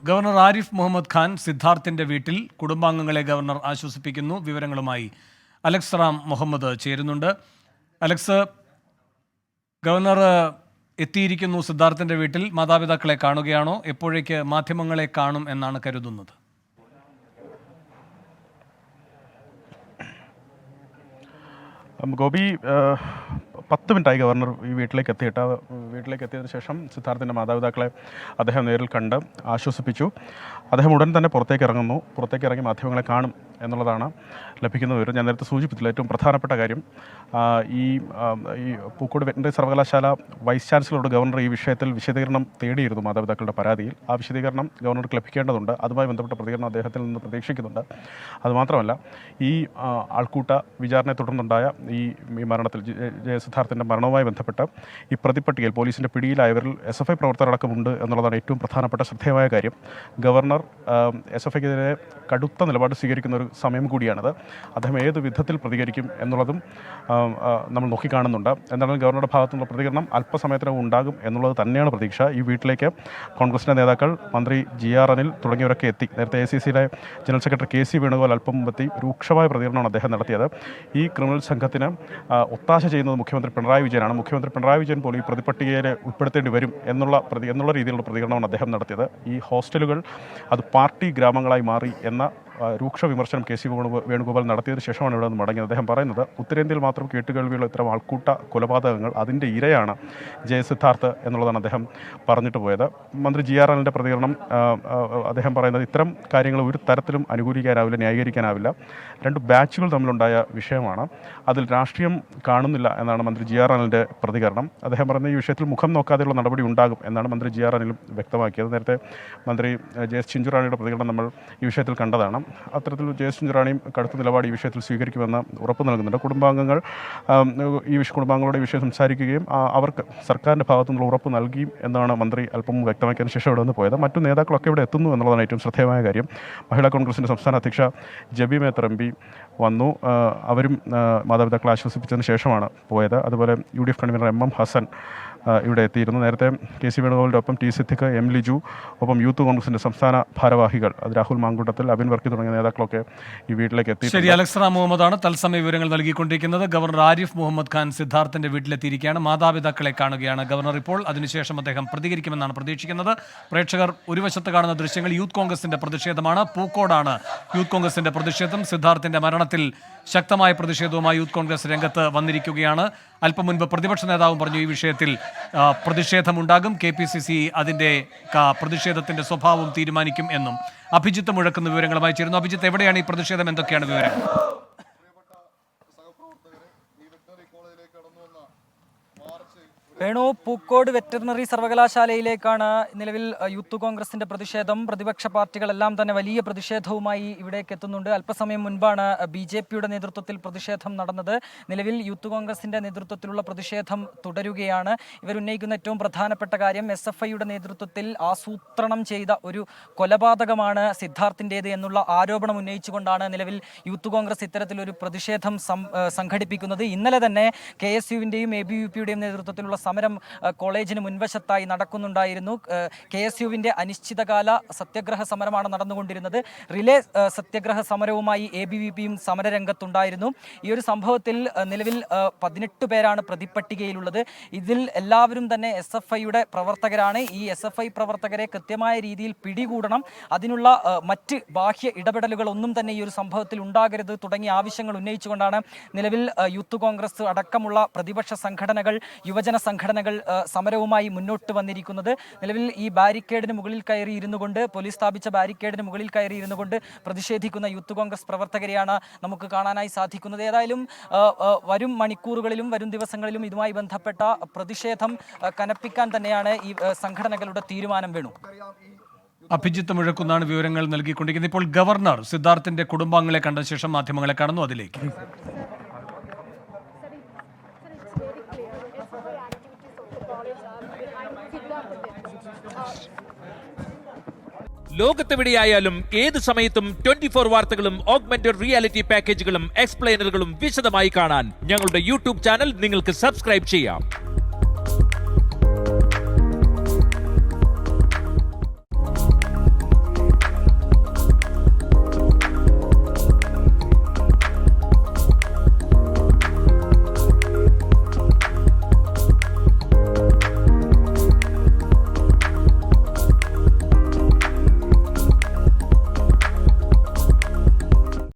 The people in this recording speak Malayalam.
ഗവർണർ ആരിഫ് മുഹമ്മദ് ഖാൻ സിദ്ധാർത്ഥിന്റെ വീട്ടിൽ കുടുംബാംഗങ്ങളെ ഗവർണർ ആശ്വസിപ്പിക്കുന്നു. വിവരങ്ങളുമായി അലക്സ് റാം മുഹമ്മദ് ചേരുന്നുണ്ട്. അലക്സ്, ഗവർണർ എത്തിയിരിക്കുന്നു സിദ്ധാർത്ഥിന്റെ വീട്ടിൽ. മാതാപിതാക്കളെ കാണുകയാണോ? എപ്പോഴേക്ക് മാധ്യമങ്ങളെ കാണും എന്നാണ് കരുതുന്നത്? ഗോപി, 10 മിനിറ്റായി ഗവർണർ ഈ വീട്ടിലേക്ക് എത്തിയതിനു ശേഷം സിദ്ധാർത്ഥിൻ്റെ മാതാപിതാക്കളെ അദ്ദേഹം നേരിൽ കണ്ട് ആശ്വസിപ്പിച്ചു. അദ്ദേഹം ഉടൻ തന്നെ പുറത്തേക്ക് ഇറങ്ങി മാധ്യമങ്ങളെ കാണും എന്നുള്ളതാണ് ലഭിക്കുന്ന വിവരം. ഞാൻ നേരത്തെ സൂചിപ്പിച്ചില്ല, ഏറ്റവും പ്രധാനപ്പെട്ട കാര്യം ഈ പൂക്കോട് വെറ്ററിനറി സർവകലാശാല വൈസ് ചാൻസലറോട് ഗവർണർ ഈ വിഷയത്തിൽ വിശദീകരണം തേടിയിരുന്നു മാതാപിതാക്കളുടെ പരാതിയിൽ. ആ വിശദീകരണം ഗവർണർക്ക് ലഭിക്കേണ്ടതുണ്ട്. അതുമായി ബന്ധപ്പെട്ട പ്രതികരണം അദ്ദേഹത്തിൽ നിന്ന് പ്രതീക്ഷിക്കുന്നുണ്ട്. അതുമാത്രമല്ല, ഈ ആൾക്കൂട്ട വിചാരണയെ തുടർന്നുണ്ടായ ഈ മരണത്തിൽ സിദ്ധാർത്ഥിൻ്റെ മരണവുമായി ബന്ധപ്പെട്ട് ഈ പ്രതിപ്പട്ടികയിൽ പോലീസിൻ്റെ പിടിയിലായവരിൽ SFI പ്രവർത്തകരടക്കമുണ്ട് എന്നുള്ളതാണ് ഏറ്റവും പ്രധാനപ്പെട്ട ശ്രദ്ധേയമായ കാര്യം. ഗവർണർ SFIക്കെതിരെ കടുത്ത നിലപാട് സ്വീകരിക്കുന്ന ഒരു സമയം കൂടിയാണിത്. അദ്ദേഹം ഏത് വിധത്തിൽ പ്രതികരിക്കും എന്നുള്ളതും നമ്മൾ നോക്കിക്കാണുന്നുണ്ട്. എന്തായാലും ഗവർണറുടെ ഭാഗത്തുനിന്നുള്ള പ്രതികരണം അല്പസമയത്തിനകം ഉണ്ടാകും എന്നുള്ളത് തന്നെയാണ് പ്രതീക്ഷ. ഈ വീട്ടിലേക്ക് കോൺഗ്രസിൻ്റെ നേതാക്കൾ, മന്ത്രി GR അനിൽ തുടങ്ങിയവരൊക്കെ എത്തി. നേരത്തെ ACCയിലെ ജനറൽ സെക്രട്ടറി KC വേണുഗോപാൽ അല്പം മുമ്പെത്തി രൂക്ഷമായ പ്രതികരണമാണ് അദ്ദേഹം നടത്തിയത്. ഈ ക്രിമിനൽ സംഘത്തിന് ഒത്താശ ചെയ്യുന്നത് മുഖ്യമന്ത്രി പിണറായി വിജയനാണ്. മുഖ്യമന്ത്രി പിണറായി വിജയൻ പോലും ഈ പ്രതിപട്ടികയിൽ ഉൾപ്പെടുത്തേണ്ടി വരും എന്നുള്ള രീതിയിലുള്ള പ്രതികരണമാണ് അദ്ദേഹം നടത്തിയത്. ഈ ഹോസ്റ്റലുകൾ അത് പാർട്ടി ഗ്രാമങ്ങളായി മാറി എന്ന രൂക്ഷ വിമർശനം KC വേണുഗോപാൽ നടത്തിയതിനു ശേഷമാണ് ഇവിടെ നിന്ന് മടങ്ങിയത്. അദ്ദേഹം പറയുന്നത് ഉത്തരേന്ത്യയിൽ മാത്രം കേട്ടുകേൾവിയുള്ള ഇത്തരം ആൾക്കൂട്ട കൊലപാതകങ്ങൾ അതിൻ്റെ ഇരയാണ് സിദ്ധാർത്ഥ് എന്നുള്ളതാണ് അദ്ദേഹം പറഞ്ഞിട്ട് പോയത്. മന്ത്രി GR അനിലിൻ്റെ പ്രതികരണം അദ്ദേഹം പറയുന്നത് ഇത്തരം കാര്യങ്ങൾ ഒരു തരത്തിലും അനുകൂലിക്കാനാവില്ല, ന്യായീകരിക്കാനാവില്ല. 2 ബാച്ചുകൾ തമ്മിലുണ്ടായ വിഷയമാണ്, അതിൽ രാഷ്ട്രീയം കാണുന്നില്ല എന്നാണ് മന്ത്രി GR അനിലിൻ്റെ പ്രതികരണം. അദ്ദേഹം പറയുന്നത് ഈ വിഷയത്തിൽ മുഖം നോക്കാതെയുള്ള നടപടി ഉണ്ടാകും എന്നാണ് മന്ത്രി GR അനിലും വ്യക്തമാക്കിയത്. നേരത്തെ മന്ത്രി JS ചിഞ്ചുറാണിയുടെ പ്രതികരണം നമ്മൾ ഈ വിഷയത്തിൽ കണ്ടതാണ്. അത്തരത്തിൽ JS ചിഞ്ചുറാണിയും കടുത്ത നിലപാട് ഈ വിഷയത്തിൽ സ്വീകരിക്കുമെന്ന് ഉറപ്പ് നൽകുന്നുണ്ട്. കുടുംബാംഗങ്ങളുടെ ഈ വിഷയം സംസാരിക്കുകയും അവർക്ക് സർക്കാരിൻ്റെ ഭാഗത്തുനിന്നുള്ള ഉറപ്പ് നൽകിയും എന്നാണ് മന്ത്രി അല്പം വ്യക്തമാക്കിയതിനു ശേഷം ഇവിടെ നിന്ന് പോയത്. മറ്റു നേതാക്കളൊക്കെ ഇവിടെ എത്തുന്നു എന്നുള്ളതാണ് ഏറ്റവും ശ്രദ്ധേയമായ കാര്യം. മഹിളാ കോൺഗ്രസിൻ്റെ സംസ്ഥാന അധ്യക്ഷ ജബി മേത്തർ MP വന്നു. അവരും മാതാപിതാക്കളെ ആശ്വസിപ്പിച്ചതിന് ശേഷമാണ് പോയത്. അതുപോലെ UDF കൺവീനർ MM ഹസൻ ഇവിടെ എത്തിയിരുന്നു. നേരത്തെ KC വേണുഗോപാലിൻ്റെ ഒപ്പം T സിദ്ദിഖ്, M ലിജു, ഒപ്പം യൂത്ത് കോൺഗ്രസിൻ്റെ സംസ്ഥാന ഭാരവാഹികൾ രാഹുൽ മാങ്കൂട്ടത്തിൽ, അബിൻ വർക്കി തുടങ്ങിയ നേതാക്കളൊക്കെ ഈ വീട്ടിലേക്ക് എത്തി. ശരി, അലക്സ് റാം മുഹമ്മദാണ് തത്സമയ വിവരങ്ങൾ നൽകിക്കൊണ്ടിരിക്കുന്നത്. ഗവർണർ ആരിഫ് മുഹമ്മദ് ഖാൻ സിദ്ധാർത്ഥിന്റെ വീട്ടിലെത്തിയിരിക്കുകയാണ്. മാതാപിതാക്കളെ കാണുകയാണ് ഗവർണർ ഇപ്പോൾ. അതിനുശേഷം അദ്ദേഹം പ്രതികരിക്കുമെന്നാണ് പ്രതീക്ഷിക്കുന്നത്. പ്രേക്ഷകർ ഒരു വശത്ത് കാണുന്ന ദൃശ്യങ്ങൾ യൂത്ത് കോൺഗ്രസിന്റെ പ്രതിഷേധമാണ്. പൂക്കോടാണ് യൂത്ത് കോൺഗ്രസിന്റെ പ്രതിഷേധം. സിദ്ധാർത്ഥിന്റെ മരണത്തിൽ ശക്തമായ പ്രതിഷേധവുമായി യൂത്ത് കോൺഗ്രസ് രംഗത്ത് വന്നിരിക്കുകയാണ്. അല്പം മുൻപ് പ്രതിപക്ഷ നേതാവും പറഞ്ഞു ഈ വിഷയത്തിൽ പ്രതിഷേധമുണ്ടാകും, KPCC അതിൻ്റെ പ്രതിഷേധത്തിന്റെ സ്വഭാവം തീരുമാനിക്കും എന്നും. അഭിജിത്ത് മുഴക്കുന്ന വിവരങ്ങളുമായി ചേരുന്നു. അഭിജിത്ത്, എവിടെയാണ് ഈ പ്രതിഷേധം? എന്തൊക്കെയാണ് വിവരങ്ങൾ? വേണു, പൂക്കോട് വെറ്ററിനറി സർവകലാശാലയിലേക്കാണ് നിലവിൽ യൂത്ത് കോൺഗ്രസിന്റെ പ്രതിഷേധം. പ്രതിപക്ഷ പാർട്ടികളെല്ലാം തന്നെ വലിയ പ്രതിഷേധവുമായി ഇവിടേക്ക് എത്തുന്നുണ്ട്. അല്പസമയം മുൻപാണ് BJPയുടെ നേതൃത്വത്തിൽ പ്രതിഷേധം നടന്നത്. നിലവിൽ യൂത്ത് കോൺഗ്രസിന്റെ നേതൃത്വത്തിലുള്ള പ്രതിഷേധം തുടരുകയാണ്. ഇവരുന്നയിക്കുന്ന ഏറ്റവും പ്രധാനപ്പെട്ട കാര്യം SFIയുടെ നേതൃത്വത്തിൽ ആസൂത്രണം ചെയ്ത ഒരു കൊലപാതകമാണ് സിദ്ധാർത്ഥിൻ്റേത് എന്നുള്ള ആരോപണം ഉന്നയിച്ചുകൊണ്ടാണ് നിലവിൽ യൂത്ത് കോൺഗ്രസ് ഇത്തരത്തിലൊരു പ്രതിഷേധം സംഘടിപ്പിക്കുന്നത്. ഇന്നലെ തന്നെ KSUവിൻ്റെയും ABVPയുടെയും നേതൃത്വത്തിലുള്ള സമരം കോളേജിന് മുൻവശത്തായി നടക്കുന്നുണ്ടായിരുന്നു. KSUവിൻ്റെ അനിശ്ചിതകാല സത്യാഗ്രഹ സമരമാണ് നടന്നുകൊണ്ടിരുന്നത്. റിലേ സത്യാഗ്രഹ സമരവുമായി ABVPയും സമരരംഗത്തുണ്ടായിരുന്നു. ഈ ഒരു സംഭവത്തിൽ നിലവിൽ 18 പേരാണ് പ്രതിപ്പട്ടികയിലുള്ളത്. ഇതിൽ എല്ലാവരും തന്നെ SFIയുടെ പ്രവർത്തകരാണ്. ഈ SFI പ്രവർത്തകരെ കൃത്യമായ രീതിയിൽ പിടികൂടണം, അതിനുള്ള മറ്റ് ബാഹ്യ ഇടപെടലുകളൊന്നും തന്നെ ഈ ഒരു സംഭവത്തിൽ ഉണ്ടാകരുത് തുടങ്ങിയ ആവശ്യങ്ങൾ ഉന്നയിച്ചുകൊണ്ടാണ് നിലവിൽ യൂത്ത് കോൺഗ്രസ് അടക്കമുള്ള പ്രതിപക്ഷ സംഘടനകൾ, യുവജന സംഘടനകൾ സമരവുമായി മുന്നോട്ട് വന്നിരിക്കുന്നത്. നിലവിൽ ഈ ബാരിക്കേഡിന് മുകളിൽ കയറി ഇരുന്നു കൊണ്ട്, പോലീസ് സ്ഥാപിച്ച ബാരിക്കേഡിന് മുകളിൽ കയറി ഇരുന്നു കൊണ്ട് പ്രതിഷേധിക്കുന്ന യൂത്ത് കോൺഗ്രസ് പ്രവർത്തകരെയാണ് നമുക്ക് കാണാനായി സാധിക്കുന്നത്. ഏതായാലും വരും മണിക്കൂറുകളിലും വരും ദിവസങ്ങളിലും ഇതുമായി ബന്ധപ്പെട്ട പ്രതിഷേധം കനപ്പിക്കാൻ തന്നെയാണ് ഈ സംഘടനകളുടെ തീരുമാനം. വേണു, അഭിജിത്ത് മുഴക്കുന്നാണ് വിവരങ്ങൾ നൽകിക്കൊണ്ടിരിക്കുന്നത്. ഇപ്പോൾ ഗവർണർ സിദ്ധാർത്ഥിന്റെ കുടുംബാംഗങ്ങളെ കണ്ട ശേഷം മാധ്യമങ്ങളെ കാണുന്നു. അതിലേക്ക് ലോകത്തെവിടെയായാലും ഏത് സമയത്തും 24 വാർത്തകളും ഓഗ്മെന്റഡ് റിയാലിറ്റി പാക്കേജുകളും എക്സ്പ്ലെയിനറുകളും വിശദമായി കാണാൻ ഞങ്ങളുടെ YouTube ചാനൽ നിങ്ങൾക്ക് സബ്സ്ക്രൈബ് ചെയ്യാം.